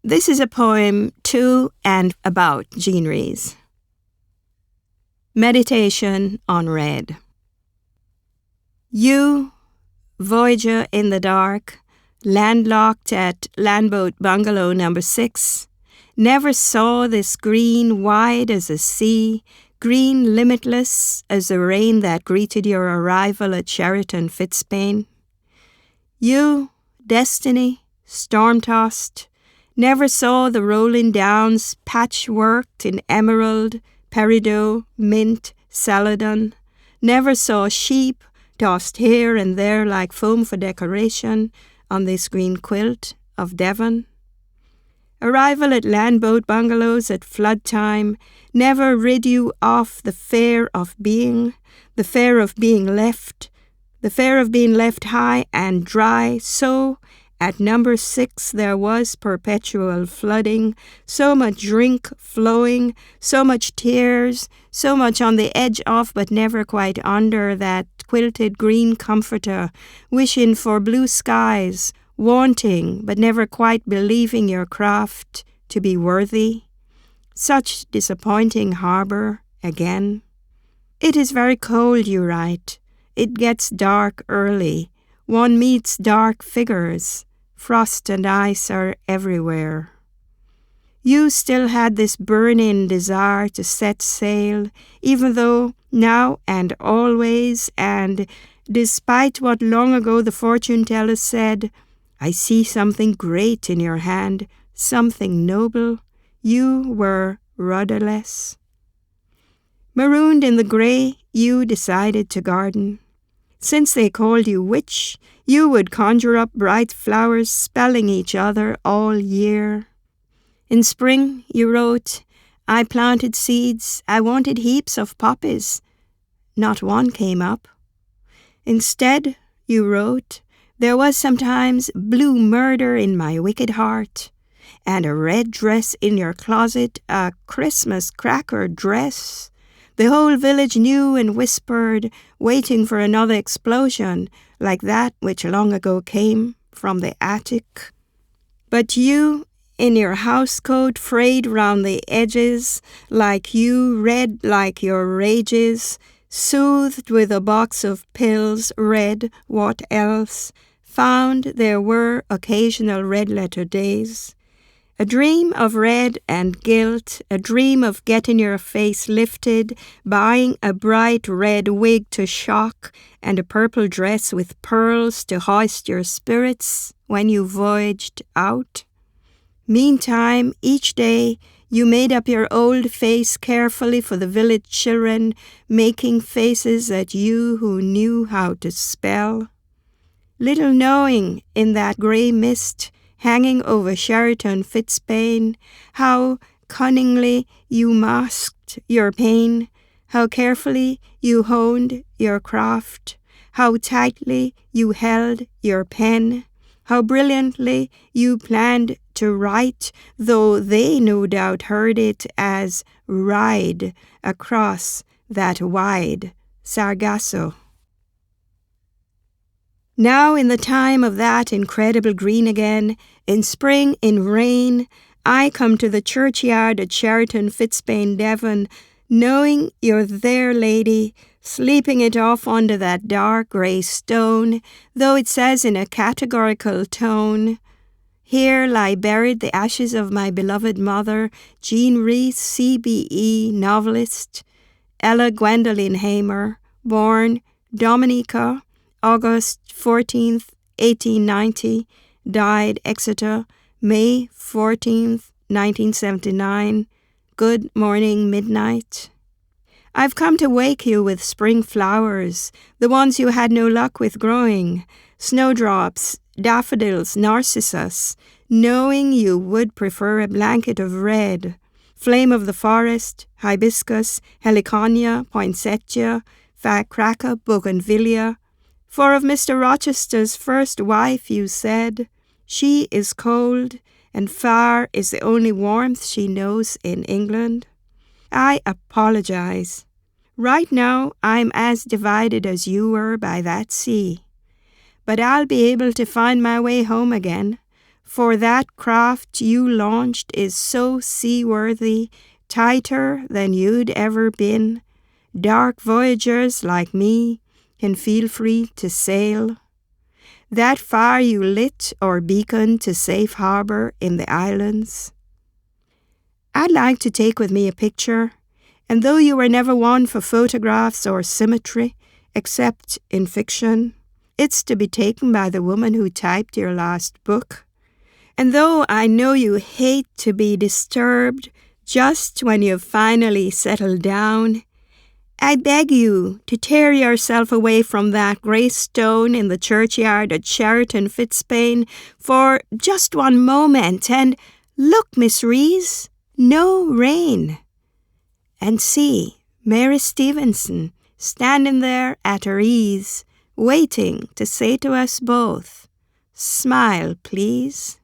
This is a poem to and about Jean Rhys. Meditation on Red. You, voyager in the dark, landlocked at Landboat Bungalow number 6, never saw this green wide as a sea, green limitless as the rain that greeted your arrival at Sheraton Fitzpaine. You, destiny, storm-tossed, never saw the rolling downs patchworked in emerald, peridot, mint, celadon, never saw sheep tossed here and there like foam for decoration on this green quilt of Devon. Arrival at Landboat Bungalows at flood time never rid you off the fear of being, the fear of being left, the fear of being left high and dry. So at number 6 there was perpetual flooding, so much drink flowing, so much tears, so much on the edge of but never quite under that quilted green comforter, wishing for blue skies, wanting but never quite believing your craft to be worthy. Such disappointing harbour again. It is very cold, you write. It gets dark early. One meets dark figures. Frost and ice are everywhere. You still had this burning desire to set sail, even though now and always, and despite what long ago the fortune teller said, I see something great in your hand, something noble. You were rudderless. Marooned in the grey, you decided to garden. Since they called you witch, you would conjure up bright flowers spelling each other all year. In spring, you wrote, I planted seeds, I wanted heaps of poppies. Not one came up. Instead, you wrote, there was sometimes blue murder in my wicked heart, and a red dress in your closet, a Christmas cracker dress. The whole village knew and whispered, waiting for another explosion, like that which long ago came from the attic. But you, in your housecoat frayed round the edges, like you, red like your rages, soothed with a box of pills, read what else, found there were occasional red-letter days. A dream of red and guilt, a dream of getting your face lifted, buying a bright red wig to shock, and a purple dress with pearls to hoist your spirits when you voyaged out. Meantime, each day, you made up your old face carefully for the village children, making faces at you who knew how to spell. Little knowing in that grey mist hanging over Sheraton Fitzpaine, how cunningly you masked your pain, how carefully you honed your craft, how tightly you held your pen, how brilliantly you planned to write, though they no doubt heard it as ride across that wide Sargasso. Now in the time of that incredible green again, in spring, in rain, I come to the churchyard at Sheraton Fitzpaine, Devon, knowing you're there, lady, sleeping it off under that dark grey stone, though it says in a categorical tone, here lie buried the ashes of my beloved mother, Jean Rhys, CBE, novelist, Ella Gwendoline Hamer, born Dominica, August 14th, 1890, died Exeter, May 14th, 1979. Good morning, midnight. I've come to wake you with spring flowers, the ones you had no luck with growing, snowdrops, daffodils, narcissus, knowing you would prefer a blanket of red, flame of the forest, hibiscus, heliconia, poinsettia, firecracker, bougainvillea. For of Mr. Rochester's first wife you said, she is cold, and far is the only warmth she knows in England. I apologize. Right now I'm as divided as you were by that sea. But I'll be able to find my way home again, For that craft you launched is so seaworthy, tighter than you'd ever been. Dark voyagers like me can feel free to sail. That fire you lit or beacon to safe harbor in the islands. I'd like to take with me a picture, and though you were never one for photographs or symmetry, except in fiction, it's to be taken by the woman who typed your last book. And though I know you hate to be disturbed just when you've finally settled down, I beg you to tear yourself away from that grey stone in the churchyard at Sheraton Fitzpaine for just one moment and look, Miss Rhys, no rain. And see Mary Stevenson standing there at her ease, waiting to say to us both, "Smile, please."